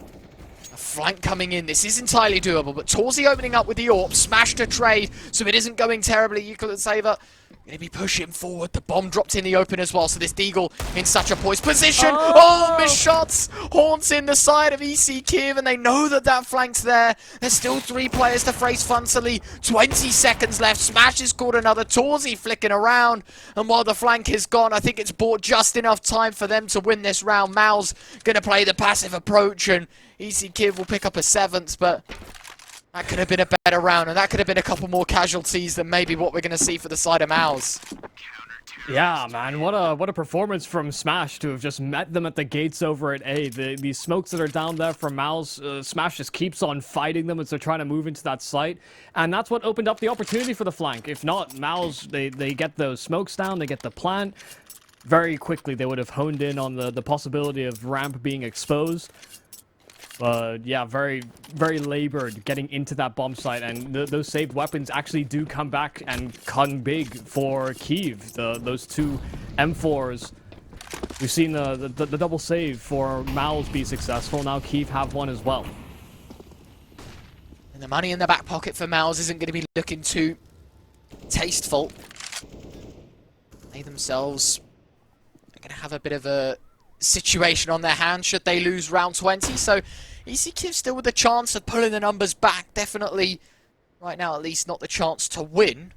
a flank coming in, this is entirely doable, but torzsi opening up with the AWP, Smash to trade, so it isn't going terribly. Euclid Saver going to be pushing forward. The bomb dropped in the open as well, so this Deagle in such a poised position. Oh, missed shots! Haunts in the side of Kyiv, and they know that that flank's there. There's still 3 players to face Funsily. 20 seconds left. Smash has caught another. torzsi flicking around, and while the flank is gone, I think it's bought just enough time for them to win this round. MOUZ going to play the passive approach, and Kyiv will pick up a 7th, but that could have been a better round, and that could have been a couple more casualties than maybe what we're going to see for the side of MOUZ. Yeah, man, what a performance from Smash to have just met them at the gates over at A. These smokes that are down there from MOUZ, Smash just keeps on fighting them as they're trying to move into that site, and that's what opened up the opportunity for the flank. If not, MOUZ, they get those smokes down, they get the plant. very quickly they would have honed in on the possibility of ramp being exposed. But yeah, very, very labored getting into that bomb site, and those saved weapons actually do come back and come big for Kyiv. Those two M4s. We've seen the double save for MOUZ be successful. Now Kyiv have one as well. And the money in the back pocket for MOUZ isn't going to be looking too tasteful. They themselves are going to have a bit of a situation on their hands should they lose round 20. So Kyiv still with a chance of pulling the numbers back. Definitely, right now at least, not the chance to win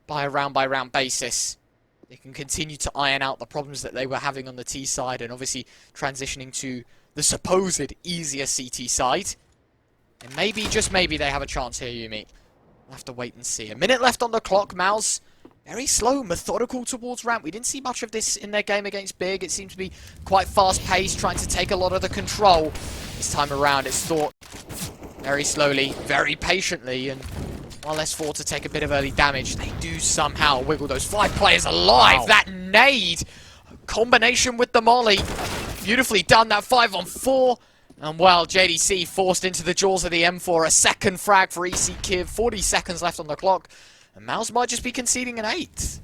by round basis. They can continue to iron out the problems that they were having on the T side, and obviously transitioning to the supposed easier CT side. And maybe, just maybe, they have a chance here, Yumi. We'll have to wait and see. A minute left on the clock. MOUZ very slow, methodical towards ramp. We didn't see much of this in their game against Big. It seemed to be quite fast-paced, trying to take a lot of the control. This time around, it's thought very slowly, very patiently, and while S4 to take a bit of early damage, they do somehow wiggle those 5 players alive. Wow. That nade, combination with the molly, beautifully done. That 5-on-4. And well, JDC forced into the jaws of the M4. A second frag for EC Kyiv. 40 seconds left on the clock. And MOUZ might just be conceding an 8.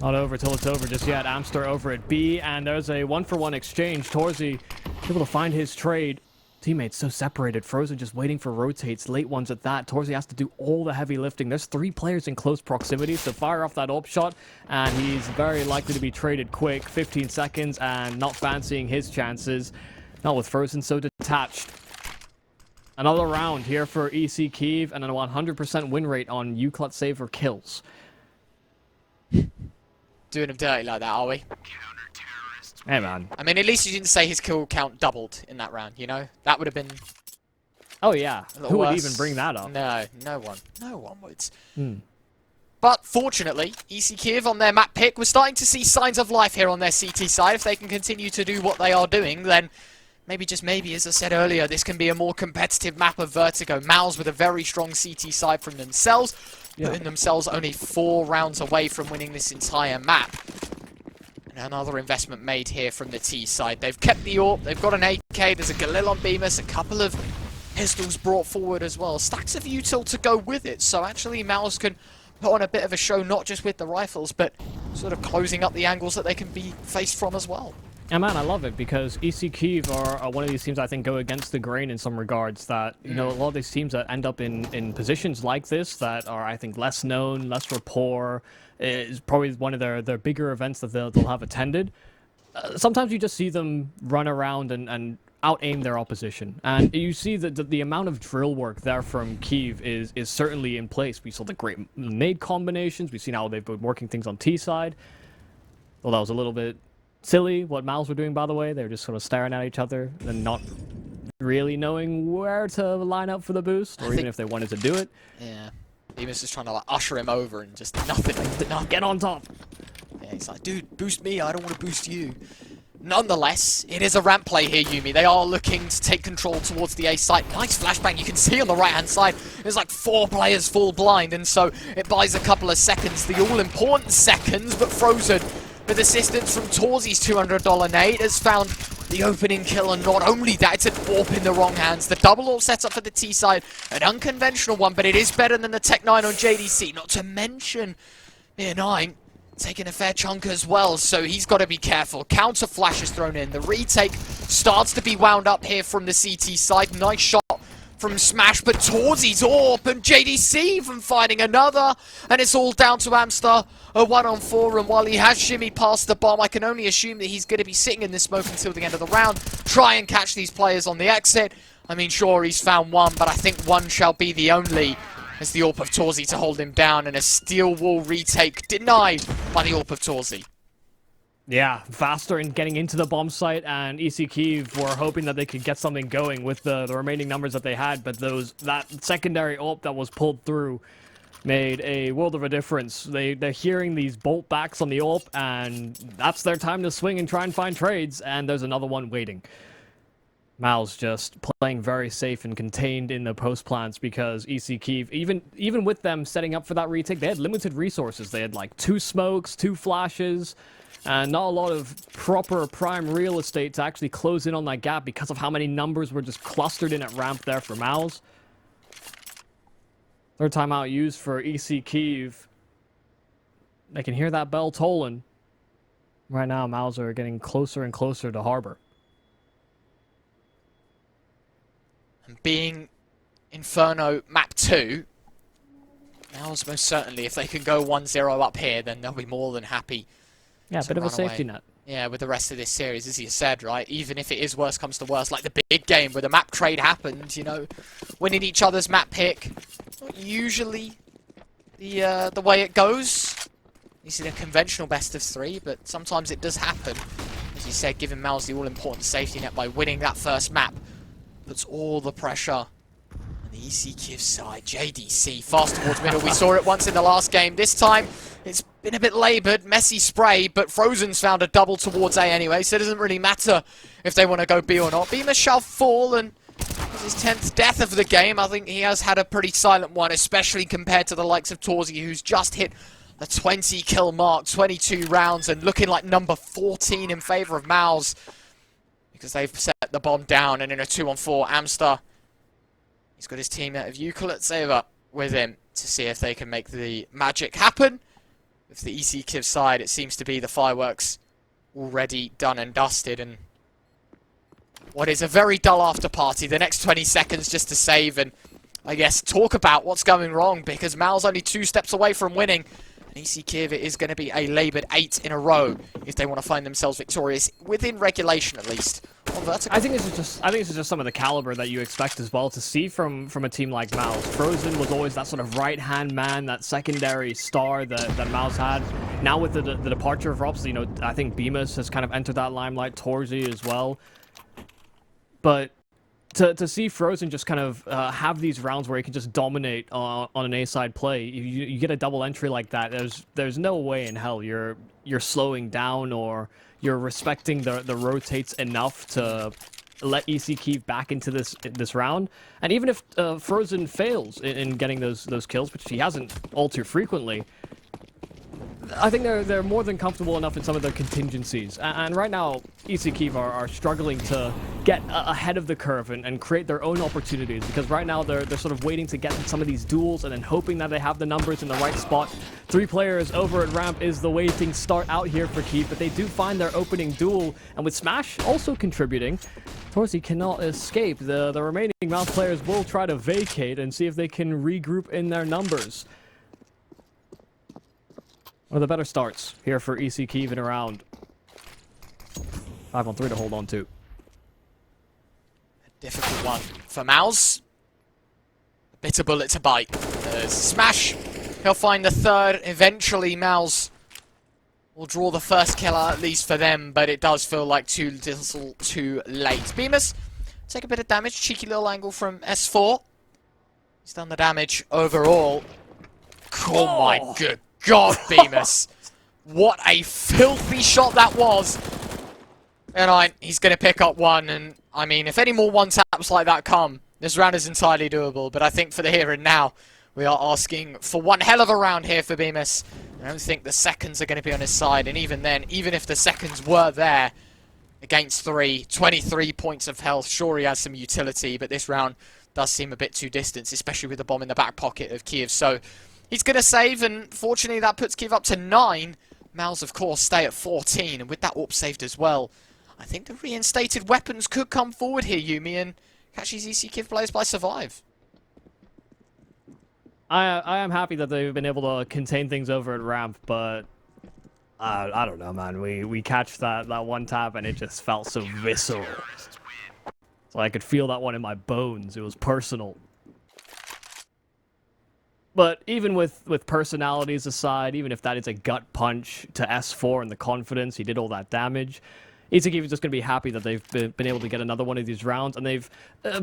Not over till it's over just yet. Amster over at B, and there's a 1-for-1 exchange. torzsi able to find his trade. Teammates so separated. Frozen just waiting for rotates. Late ones at that. torzsi has to do all the heavy lifting. There's 3 players in close proximity, so fire off that AWP shot, and he's very likely to be traded quick. 15 seconds, and not fancying his chances. Not with Frozen so detached. Another round here for EC Kyiv, and a 100% win rate on UCLUT save for kills. Doing him dirty like that, are we? Hey, man. I mean, at least you didn't say his kill count doubled in that round, you know? That would have been... Oh, yeah. Who would even bring that up? No, no one. No one would. But, fortunately, EC Kyiv on their map pick, we're starting to see signs of life here on their CT side. If they can continue to do what they are doing, then maybe, just maybe, as I said earlier, this can be a more competitive map of Vertigo. MOUZ with a very strong CT side from themselves, putting themselves only 4 rounds away from winning this entire map. And another investment made here from the T side. They've kept the AWP, they've got an AK, there's a Galil on Bymas, a couple of pistols brought forward as well. Stacks of util to go with it, so actually MOUZ can put on a bit of a show, not just with the rifles, but sort of closing up the angles that they can be faced from as well. Yeah, man, I love it, because EC Kyiv are one of these teams I think go against the grain in some regards, that, you know, a lot of these teams that end up in positions like this that are, I think, less known, less rapport, is probably one of their bigger events that they'll have attended. Sometimes you just see them run around and out-aim their opposition, and you see that the amount of drill work there from Kyiv is certainly in place. We saw the great nade combinations, we've seen how they've been working things on T side. Well, that was a little bit silly what MOUZ were doing, by the way. They were just sort of staring at each other and not really knowing where to line up for the boost, or even if they wanted to do it. Yeah. Bymas is trying to like usher him over and just nothing. Get on top. Yeah, he's like, dude, boost me, I don't want to boost you. Nonetheless, it is a ramp play here, Yumi. They are looking to take control towards the A site. Nice flashbang. You can see on the right-hand side, there's like 4 players full blind, and so it buys a couple of seconds, the all-important seconds, but Frozen, with assistance from torzsi's $200 nade, has found the opening kill, and not only that, it's an AWP in the wrong hands. The double AWP setup for the T side, an unconventional one, but it is better than the Tech 9 on JDC, not to mention Mir 9 taking a fair chunk as well, so he's got to be careful. Counter flash is thrown in. The retake starts to be wound up here from the CT side. Nice shot from Smash, but torzsi's AWP, and JDC even finding another, and it's all down to Amster, a 1-on-4, and while he has shimmied past the bomb, I can only assume that he's going to be sitting in this smoke until the end of the round, try and catch these players on the exit. I mean, sure, he's found one, but I think one shall be the only, as the AWP of torzsi to hold him down, and a steel wall retake denied by the AWP of torzsi. Yeah, faster in getting into the bomb site, and EC Kyiv were hoping that they could get something going with the remaining numbers that they had, but that secondary AWP that was pulled through made a world of a difference. They're hearing these bolt backs on the AWP, and that's their time to swing and try and find trades, and there's another one waiting. MOUZ just playing very safe and contained in the post plants because EC Kyiv, even with them setting up for that retake, they had limited resources. They had like 2 smokes, 2 flashes, and not a lot of proper prime real estate to actually close in on that gap because of how many numbers were just clustered in at ramp there for MOUZ. Third timeout used for EC Kyiv. They can hear that bell tolling. Right now, MOUZ are getting closer and closer to Harbor. And being Inferno map 2, MOUZ most certainly, if they can go 1-0 up here, then they'll be more than happy. Yeah, a bit of a safety net. Yeah, with the rest of this series, as you said, right? Even if it is worst comes to worst, like the big game where the map trade happened, you know, winning each other's map pick, not usually the way it goes. You see the conventional best of 3, but sometimes it does happen. As you said, giving MOUZ the all-important safety net by winning that first map puts all the pressure on the EC Kyiv side. JDC fast towards middle. We saw it once in the last game. This time, it's been a bit laboured, messy spray, but Frozen's found a double towards A anyway, so it doesn't really matter if they want to go B or not. Bymas shall fall, and it's his 10th death of the game. I think he has had a pretty silent one, especially compared to the likes of torzsi, who's just hit the 20 kill mark, 22 rounds, and looking like number 14 in favour of MOUZ, because they've set the bomb down, and in a 2-on-4, Amster, he's got his teammate of Euclid with him to see if they can make the magic happen. With the EC Kyiv side, it seems to be the fireworks already done and dusted, and what is a very dull after party. The next 20 seconds just to save and, I guess, talk about what's going wrong, because MOUZ only 2 steps away from winning. And EC Kyiv, it is going to be a laboured 8 in a row if they want to find themselves victorious, within regulation at least. On Vertigo. I think this is just some of the caliber that you expect as well to see from a team like MOUZ. Frozen was always that sort of right-hand man, that secondary star that MOUZ had. Now with the departure of Robs, you know, I think Bymas has kind of entered that limelight, torzsi as well. But to see Frozen just kind of have these rounds where he can just dominate on an A-side play, you get a double entry like that, there's no way in hell you're slowing down or you're respecting the rotates enough to let EC Kyiv back into this round. And even if Frozen fails in getting those kills, which he hasn't all too frequently, I think they're more than comfortable enough in some of their contingencies. And right now, EC Kyiv are struggling to get ahead of the curve and create their own opportunities, because right now they're sort of waiting to get in some of these duels and then hoping that they have the numbers in the right spot. 3 players over at ramp is the way things start out here for Kyiv, but they do find their opening duel, and with Smash also contributing, torzsi cannot escape. The remaining MOUZ players will try to vacate and see if they can regroup in their numbers. One of the better starts here for EC Kyiv in a round. 5-on-3 to hold on to. A difficult one for MOUZ. A bitter bullet to bite. There's Smash. He'll find the 3rd. Eventually, MOUZ will draw the first killer, at least for them, but it does feel like too little too late. Bymas, take a bit of damage. Cheeky little angle from S4. He's done the damage overall. Oh my good God, Bymas. What a filthy shot that was. And he's going to pick up 1. And, I mean, if any more 1-taps like that come, this round is entirely doable. But I think for the here and now, we are asking for one hell of a round here for Bymas. I don't think the seconds are going to be on his side. And even then, even if the seconds were there against 3, 23 points of health, sure he has some utility. But this round does seem a bit too distant, especially with the bomb in the back pocket of Kyiv. So he's going to save, and fortunately that puts Kyiv up to 9. MOUZ, of course, stay at 14, and with that AWP saved as well, I think the reinstated weapons could come forward here, Yumi, and catch these EC Kyiv players by survive. I am happy that they've been able to contain things over at ramp, but I don't know, man. We catch that 1-tap, and it just felt so visceral. So I could feel that one in my bones. It was personal. But even with personalities aside, even if that is a gut punch to S4 and the confidence, he did all that damage, EC Kyiv is just going to be happy that they've been able to get another one of these rounds, and they've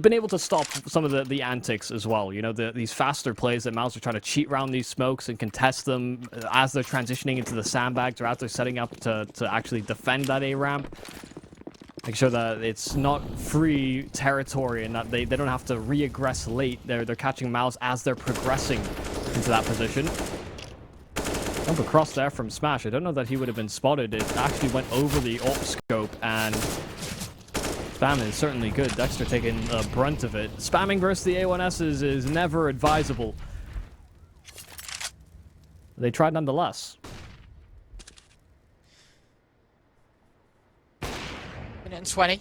been able to stop some of the antics as well. You know, these faster plays that MOUZ are trying to cheat around these smokes and contest them as they're transitioning into the sandbags or as they're setting up to actually defend that A-ramp. Make sure that it's not free territory and that they don't have to re-aggress late. They're catching MOUZ as they're progressing into that position. Jump across there from Smash. I don't know that he would have been spotted. It actually went over the AWP scope, and spam is certainly good. Dexter taking the brunt of it. Spamming versus the A1Ss is never advisable. They tried nonetheless. Minute and 20. I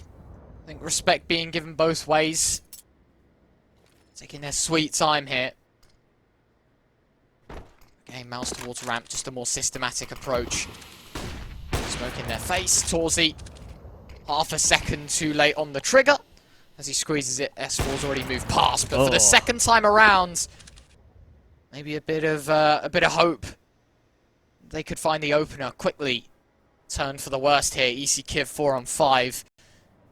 think respect being given both ways. Taking their sweet time here. Okay, MOUZ towards ramp, just a more systematic approach. Smoke in their face. torzsi, half a second too late on the trigger. As he squeezes it, S4's already moved past, but for the second time around, maybe a bit of hope. They could find the opener quickly. Turn for the worst here. EC Kyiv 4 on 5.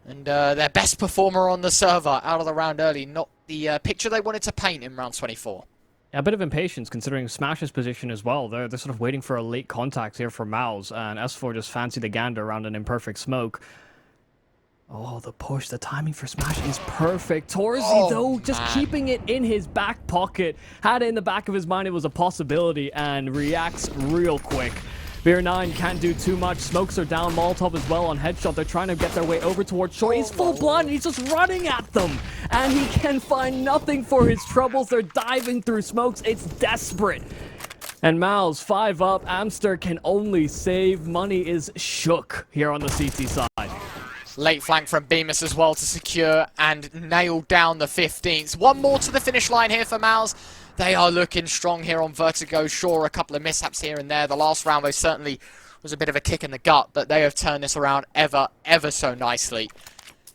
And their best performer on the server out of the round early. Not the picture they wanted to paint in round 24. Yeah, a bit of impatience considering Smash's position as well. They're sort of waiting for a late contact here from MOUZ, and S4 just fancy the gander around an imperfect smoke. Oh, the push, the timing for Smash is perfect. torzsi, though, just keeping it in his back pocket. Had it in the back of his mind it was a possibility, and reacts real quick. Beer 9 can't do too much. Smokes are down. Molotov as well on headshot. They're trying to get their way over towards short. He's full blind. He's just running at them. And he can find nothing for his troubles. They're diving through smokes. It's desperate. And MOUZ 5 up. Amster can only save. Money is shook here on the CT side. Late flank from Bymas as well to secure and nail down the 15th. One more to the finish line here for MOUZ. They are looking strong here on Vertigo. Sure, a couple of mishaps here and there. The last round, they certainly was a bit of a kick in the gut, but they have turned this around ever so nicely.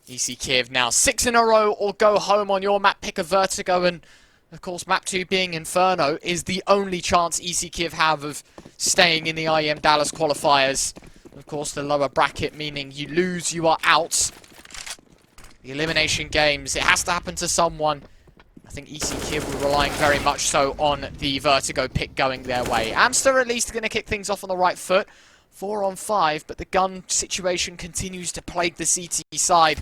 EC Kyiv now 6 in a row or go home on your map pick of Vertigo, and of course map 2 being Inferno is the only chance EC Kyiv have of staying in the IEM Dallas qualifiers. Of course, the lower bracket, meaning you lose, you are out. The elimination games, it has to happen to someone. I think EC Kyiv were relying very much so on the Vertigo pick going their way. Amster at least going to kick things off on the right foot. 4 on 5, but the gun situation continues to plague the CT side.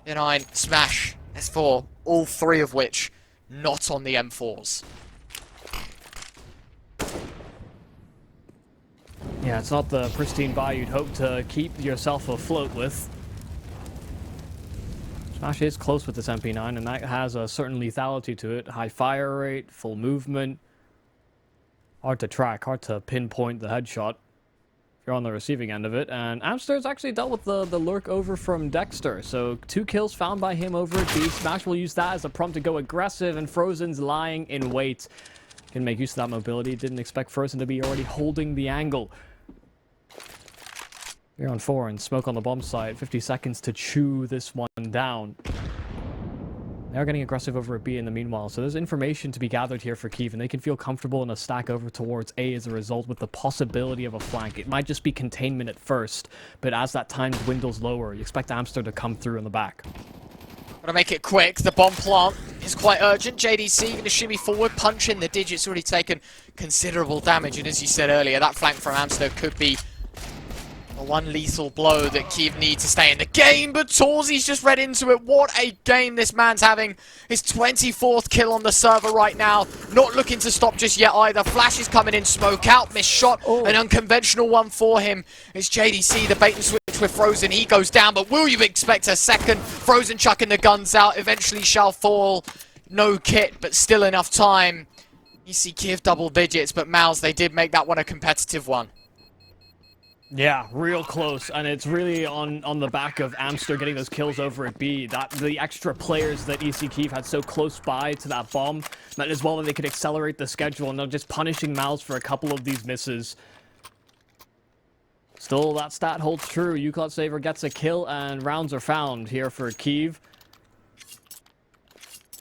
N9, Smash, S4, all 3 of which not on the M4s. Yeah, it's not the pristine buy you'd hope to keep yourself afloat with. Smash is close with this MP9, and that has a certain lethality to it. High fire rate, full movement. Hard to track, hard to pinpoint the headshot if you're on the receiving end of it. And Amster's actually dealt with the lurk over from Dexter. So 2 kills found by him over at B. Smash will use that as a prompt to go aggressive, and Frozen's lying in wait. Can make use of that mobility. Didn't expect Frozen to be already holding the angle. We're on 4 and smoke on the bomb site. 50 seconds to chew this one down. They are getting aggressive over at B in the meanwhile, so there's information to be gathered here for Kyiv, and they can feel comfortable in a stack over towards A as a result with the possibility of a flank. It might just be containment at first, but as that time dwindles lower, you expect Amster to come through in the back. Gotta make it quick. The bomb plant is quite urgent. JDC gonna shimmy forward, punch in the digits, already taken considerable damage, and as you said earlier, that flank from Amster could be the one lethal blow that Kyiv need to stay in the game, but torzsi's just read into it. What a game this man's having. His 24th kill on the server right now. Not looking to stop just yet either. Flash is coming in, smoke out, missed shot. An unconventional one for him. It's JDC, the bait and switch with Frozen. He goes down, but will you expect a second? Frozen chucking the guns out, eventually shall fall. No kit, but still enough time. You see Kyiv double digits, but MOUZ, they did make that one a competitive one. Yeah, real close, and it's really on the back of Amster getting those kills over at B. That the extra players that EC Kyiv had so close by to that bomb meant as well that they could accelerate the schedule, and they're just punishing MOUZ for a couple of these misses. Still, that stat holds true. Uclot Saver gets a kill, and rounds are found here for Kyiv.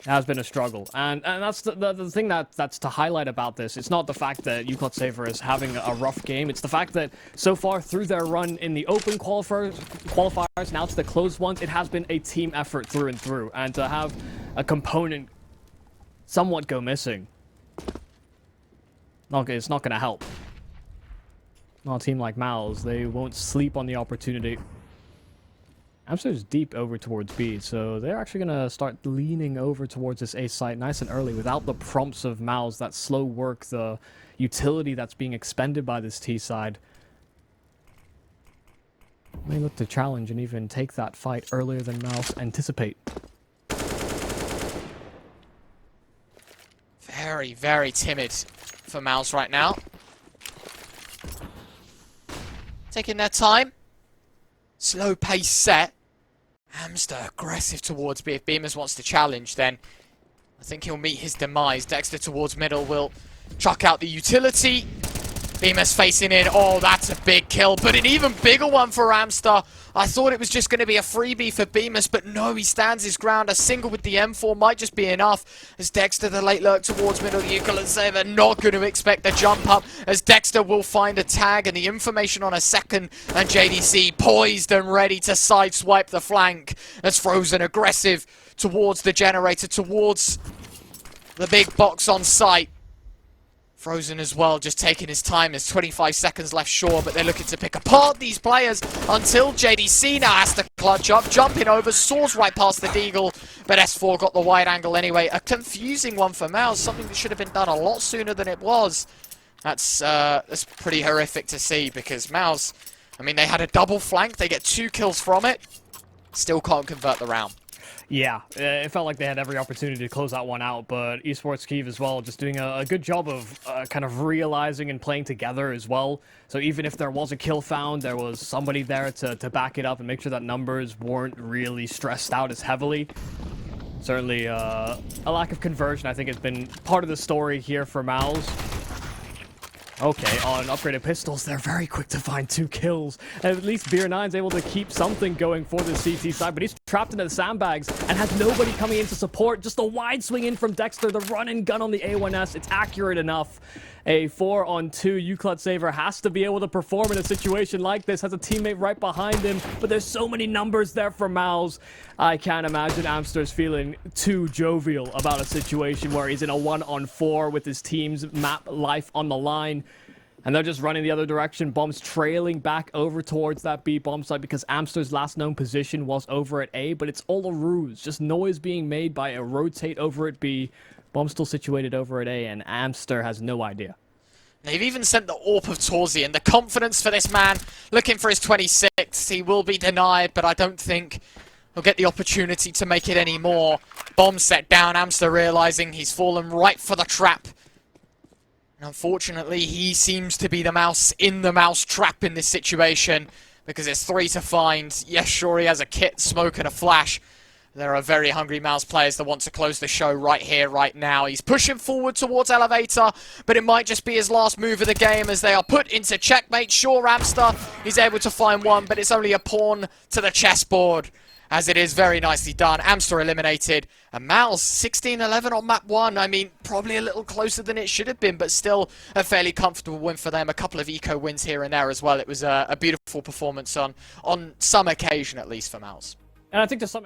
Has been a struggle, and that's the thing that's to highlight about this. It's not the fact that Uclot Saver is having a rough game. It's the fact that so far through their run in the open qualifiers, now to the closed ones, it has been a team effort through and through. And to have a component somewhat go missing, it's not going to help. Not a team like MOUZ, they won't sleep on the opportunity. Amster's deep over towards B, so they're actually going to start leaning over towards this A site nice and early without the prompts of MOUZ, that slow work, the utility that's being expended by this T side. May look to challenge and even take that fight earlier than MOUZ anticipate. Very, very timid for MOUZ right now. Taking their time. Slow pace set. Amster aggressive towards B. If Bymas wants to challenge, then I think he'll meet his demise. Dexter towards middle will chuck out the utility. Bymas facing in. Oh, that's a big kill, but an even bigger one for Amster. I thought it was just going to be a freebie for Bymas, but no, he stands his ground. A single with the M4 might just be enough. As Dexter, the late lurk towards middle, Euclid Saver not going to expect the jump up, as Dexter will find a tag and the information on a second, and JDC poised and ready to sideswipe the flank. As Frozen aggressive towards the generator, towards the big box on site. Frozen as well, just taking his time. There's 25 seconds left, sure, but they're looking to pick apart these players until JDC now has to clutch up, jumping over, soars right past the Deagle, but S4 got the wide angle anyway. A confusing one for MOUZ, something that should have been done a lot sooner than it was. That's pretty horrific to see, because MOUZ, I mean, they had a double flank, they get 2 kills from it, still can't convert the round. Yeah, it felt like they had every opportunity to close that one out, but Esports Kyiv as well, just doing a good job of kind of realizing and playing together as well. So even if there was a kill found, there was somebody there to back it up and make sure that numbers weren't really stressed out as heavily. Certainly, a lack of conversion, I think, has been part of the story here for MOUZ. Okay, on upgraded pistols, they're very quick to find 2 kills. And at least Beer 9's able to keep something going for the CT side, but he's trapped into the sandbags and has nobody coming in to support. Just a wide swing in from Dexter, the run and gun on the A1S. It's accurate enough. A 4-on-2 Euclid Saver has to be able to perform in a situation like this. Has a teammate right behind him, but there's so many numbers there for MOUZ. I can't imagine Amster's feeling too jovial about a situation where he's in a 1-on-4 with his team's map life on the line. And they're just running the other direction. Bombs trailing back over towards that B bomb site because Amster's last known position was over at A, but it's all a ruse. Just noise being made by a rotate over at B. Bomb still situated over at A, and Amster has no idea. They've even sent the AWP of torzsi, and the confidence for this man, looking for his 26th. He will be denied, but I don't think he'll get the opportunity to make it anymore. Bomb set down, Amster realizing he's fallen right for the trap. And unfortunately, he seems to be the mouse in the mouse trap in this situation, because there's 3 to find. Yes, sure, he has a kit, smoke, and a flash. There are very hungry MOUZ players that want to close the show right here, right now. He's pushing forward towards elevator, but it might just be his last move of the game as they are put into checkmate. Sure, Amster is able to find one, but it's only a pawn to the chessboard, as it is very nicely done. Amster eliminated, and MOUZ 16-11 on map 1. I mean, probably a little closer than it should have been, but still a fairly comfortable win for them. A couple of eco wins here and there as well. It was a beautiful performance on some occasion, at least, for MOUZ. And I think to some